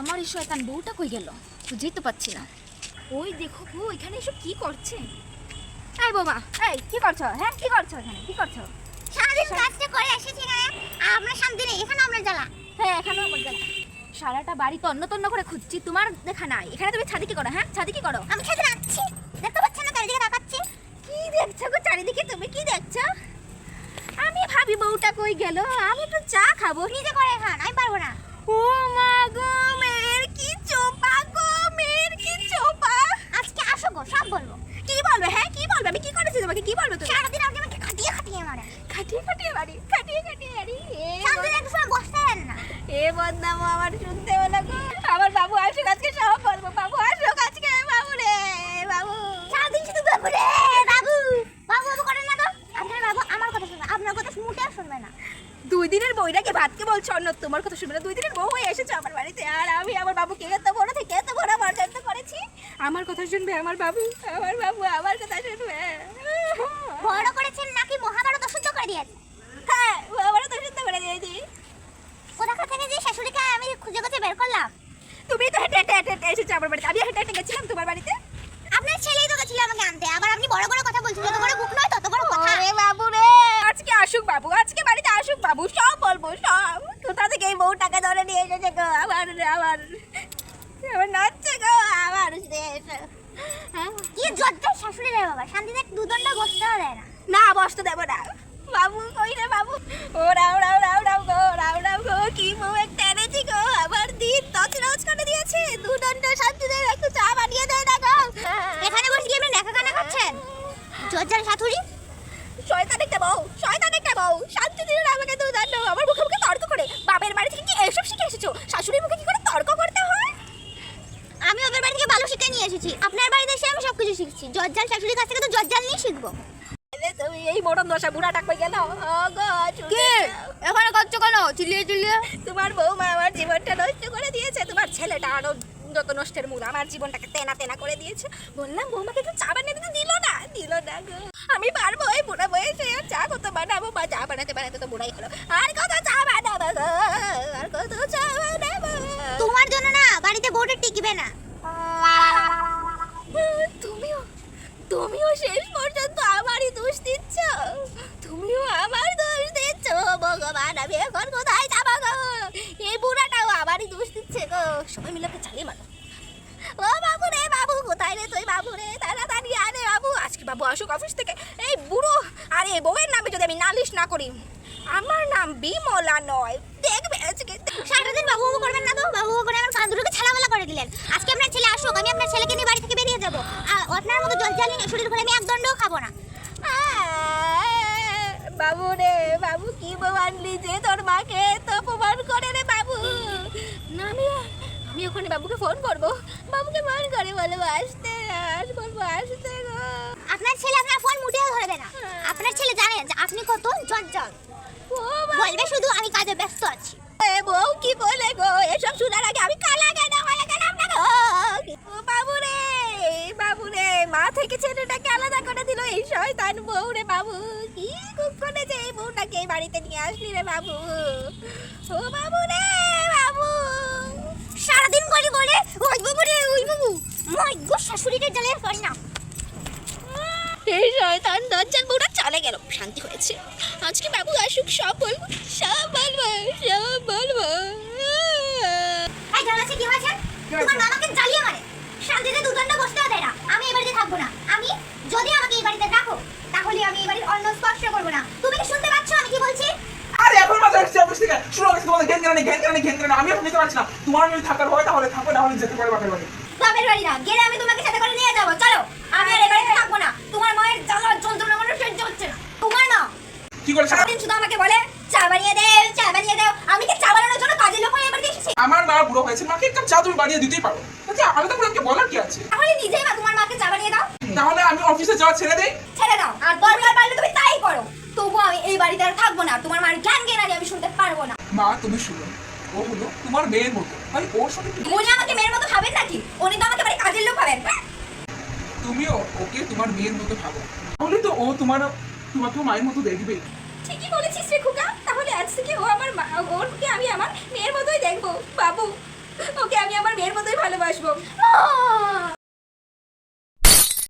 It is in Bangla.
আমার এই শয়তান বউটা কই গেল? বুঝেই তো পাচ্ছি না। ওই দেখো গো, এখানে এসব কি করছে? এই বোমা, এই কি করছো? হ্যাঁ কি করছো এখানে? কি করছো? সারাদিন কাজটা করে এসেছি না, আমরা শান্তি নেই, এখানে আমরা জ্বালা। হ্যাঁ এখানেও আমার জ্বালা। সারাটা বাড়ি তন্ন তন্ন করে খুঁজছি, তোমার দেখা নাই। এখানে তুমি ছাদে কি করো? হ্যাঁ ছাদে কি করো? আমি খেতে যাচ্ছি, দেখতে পাচ্ছেন না চারিদিকে তাকাচ্ছি। কি দেখছো গো চারিদিকে? তুমি কি দেখছো? আমি ভাবি বউটা কই গেল, আমি একটু চা খাবো। নিজে করে খান, আমি পারবো না। ও মা গো, মেয়ের কি চোপা গো, মেয়ের কি চোপা। আজকে আসো গো, সব বলবো। কি বলবে? হ্যাঁ কি বলবে? আমি কি করেছি তোমাকে? কি বলবে তুমি? সারাদিন আপনি আমাকে খাটিয়ে খাটিয়ে মারেন, খাটিয়ে খাটিয়ে বাড়ি, খাটিয়ে খাটিয়ে বাড়ি। শান্তিতে একটু সময় বসতে দেন না। এ বদনাম আমার শুনতে হলো গো। আমার বাবু আসুক আজকে, সব বলবো। বাবু আসুক আজকে। বাবু রে বাবু। সারাদিন শুধু বাবু রে বাবু বাবু বাবু করেন না তো। আপনার বাবু আমার কথা শুনবে, আপনার কথা মোটেও শুনবে না। 2 দিনের বউটাকে ভাতকে বলছো অন্য, তোমার কথা শুনবে না। 2 দিনের বউ হয়ে এসেছো আমার বাড়িতে, আর আমি আমার বাবুকে এত বড় থেকে এত বড় মর্যাদা করেছি। আমার কথা শুনবে আমার বাবু? আমার বাবু আমার কথা শুনবে? বড় করেছেন নাকি মহাভারত অশুদ্ধ করে দিয়েছে? হ্যাঁ আমারও তো শুনতে করে দিয়েছি। কোথাকার থেকে যে শাশুড়িকে আমি খুঁজে খুঁজে বের করলাম। তুমি তো হেঁটে হেঁটে হেঁটে হেঁটে এসেছো আমার বাড়িতে, আমি হেঁটে হেঁটে গেছিলাম তোমার বাড়িতে। আপনার ছেলেই তো গেছিল আমাকে আনতে, আবার আপনি বড় বড় কথা বলছেন। যত বড় বুক নয় তত বড় কথা। আরে বাবু রে, আজকে আসুক বাবু, আজকে বাড়িতে আসুক বাবু, সব বলবো সব। কোথা থেকে এই বউ টাকা ধরে নিয়ে এসেছে গো? আমার আমার আমার নাচছে গো আমার শেষ। হ্যাঁ? কি জজ্জার শাশুড়ি রে বাবা, শান্তিতে দুদণ্ড বসতেও দেয় না। না বসতে দেবো না। বাবু কই রে বাবু? ও রাও রাও রাও রাও গো, রাও রাও গো, কি বউ একটা এনেছি গো। আমার দিন তছনছ করে দিয়েছে। দুদণ্ড শান্তিতে একটু চা বানিয়ে দেয় না গো। এখানে বসে কি আপনি নেকা কানা খাচ্ছেন? জজ্জার শাশুড়ি শয়তান একটা বউ, শয়তান একটা বউ। শান্তি দিল না আমাকে দুদণ্ড। আমার মুখে মুখে তর্ক করে। বাপের বাড়ি থেকে কি এসব শিখে এসেছো? শাশুড়ির মুখে কি করে তর্ক করতে হয়? আমি ওদের বাড়ি থেকে ভালো শিক্ষা নিয়ে এসেছি, আপনার বাড়িতে এসে আমি সবকিছু শিখছি। জজ্জার শাশুড়ির কাছ থেকে তো জজ্জাল নিয়ে শিখবো। তুমি এই মরণ দশা বুড়াটা কই গেল? ও গো কি এখানে করছো কেন চিল্লিয়ে চিল্লিয়ে? তোমার বউমা আমার জীবনটা নষ্ট করে দিয়েছে। তোমার ছেলেটা আরো যত নষ্টের মূল, আমার জীবনটাকে তেনা তেনা করে দিয়েছে। বললাম বৌমাকে একটু চা বানিয়ে দিতে, দিল না, দিল না গো। আমি পারবো এই বুড়া বয়সে আর চা কত বানাবো? বা চা বানাতে বানাতে তো বুড়াই হলো। আর কত চা বানাবো গো, আর কত চা বানাবো? তোমার জন্য না বাড়িতে বউটা টিকবে না। তুমিও তুমিও শেষ পর্যন্ত আমারই দোষ দিচ্ছ। তুমিও আমার দোষ দিচ্ছ। ভগবান আমি এখন কোথায় যাবো গো? এই বুড়াটাও আমারই দোষ দিচ্ছে গো। সবাই মিলে ওকে চালিয়ে মারো। ও বাবু রে বাবু, কোথায় রে তুই বাবু রে? তাড়াতাড়ি আরে বাবু, আজকে বাবু আসুক অফিস থেকে। এই বুড়ো আর এই বউয়ের নামে যদি আমি নালিশ না করি, আমার নাম বিমলা নয়, দেখবে আজকে। সারাদিন বাবু বাবু করবেন না তো। বাবু বাবু করে আমার কান দুটোকে ছালামালা করে দিলেন। আজকে আপনার ছেলে আসুক, আমি আপনার ছেলেকে নিয়ে বাড়ি থেকে বেরিয়ে যাবো। আপনার মতো জলজালি শাশুড়ির ঘরে আমি এক দণ্ডও খাবো না। বাবু রে বাবু, কি বউ আনলি যে তোর মাকে তো অপমান করে রে বাবু? না আমি ওখানে বাবুকে ফোন করবো। বাবুকে ফোন করে বলবো আসতে, বলবো আসতে গো। আপনার ছেলে আপনার ফোন মুঠেও ধরবে না। আপনার ছেলে জানে যে আপনি কত জঞ্জাল। ও বলবে শুধু আমি কাজে ব্যস্ত আছি। বউ কি বলে গো? এসব শোনার আগে আমি কালা কেন হয়ে গেলাম না গো? ও বাবু রে বাবু রে, মা থেকে ছেলেটাকে আলাদা করে দিল এই শয়তান বউ রে বাবু। কি খুব করেছে এই বউটাকে এই বাড়িতে নিয়ে আসলি রে বাবু? ও বাবু রে বাবু, সারাদিন করে বলে ওই বাবু রে ওই বাবু, মই গো শাশুড়িদের জ্বালিয়ে পারি না। এই শয়তান দজ্জাল বউটা চলে গেল, শান্তি হয়েছে। আজকে বাবু আসুক, সব বলবো, সব বলবো, সব বলবো। এই জানাচ্ছে কি হয়েছে? তোমার মামাকে জ্বালিয়ে মারে, শান্তিতে দুদণ্ড বসতেও দেয় না। আমি এই বাড়িতে থাকবো না। আমি যদি আমাকে এই বাড়িতে ডাকো তাহলে আমি এই বাড়ির অন্ন স্পর্শ করবো না। তুমি কি শুনতে পাচ্ছ আমি কি বলছি? আরে এখন মাত্র এসেছি অফিস থেকে, শুরু হয়ে গেছে তোমাদের ঘেন কেন আমি এখন নিতে পারছি না। তোমার যদি থাকার হয় তাহলে থাকো, না হলে যেতে পারে বাপের বাড়ি। বাপের বাড়ি না গেলে আমি তোমাকে সাথে করে নিয়ে যাবো। চলো, আমি আর এই বাড়িতে থাকবো না। তোমার মায়ের জ্বালা যন্ত্রণা আমার সহ্য হচ্ছে না। তোমার মা কি করে সারাদিন শুধু আমাকে বলে চা বানিয়ে দাও, চা বানিয়ে দাও। আমি কি চা বানানোর জন্য কাজের লোক হয়ে এবার এসেছি? আমার মা বুড়ো হয়েছে, মাকে একটা চা তুমি বানিয়ে দিতেই পারো। আচ্ছা আলাদা করে আমাকে বলার কি আছে? তাহলে নিজেই মা তোমার মাকে চা বানিয়ে দাও। তাহলে আমি অফিসে যাওয়া ছেড়ে দেই? ছেড়ে দাও, আর দরকার পারলে তুমি তাই করো। তবু আমি এই বাড়িতে আর থাকবো না। তোমার মার জ্ঞান জ্ঞানানি আমি শুনতে পারবো না। মা তুমি শুনো, ও হলো তোমার মেয়ের মতো, ভাই ওর সাথে উনি আমাকে মেয়ের মতো ভাবেন নাকি? উনি তো আমাকে বাড়ি কাজের লোক ভাবেন। তুমিও ওকে তোমার মেয়ের মতো ভাবো, তাহলে তো ও তোমাকে মায়ের মতো দেখবে। ঠিকই বলেছিস রে খোকা, তাহলে আজ থেকে ও আমার মা, ওকে আমি আমার মেয়ের মতোই দেখবো বাবু। ওকে আমি ভালোবাসবো।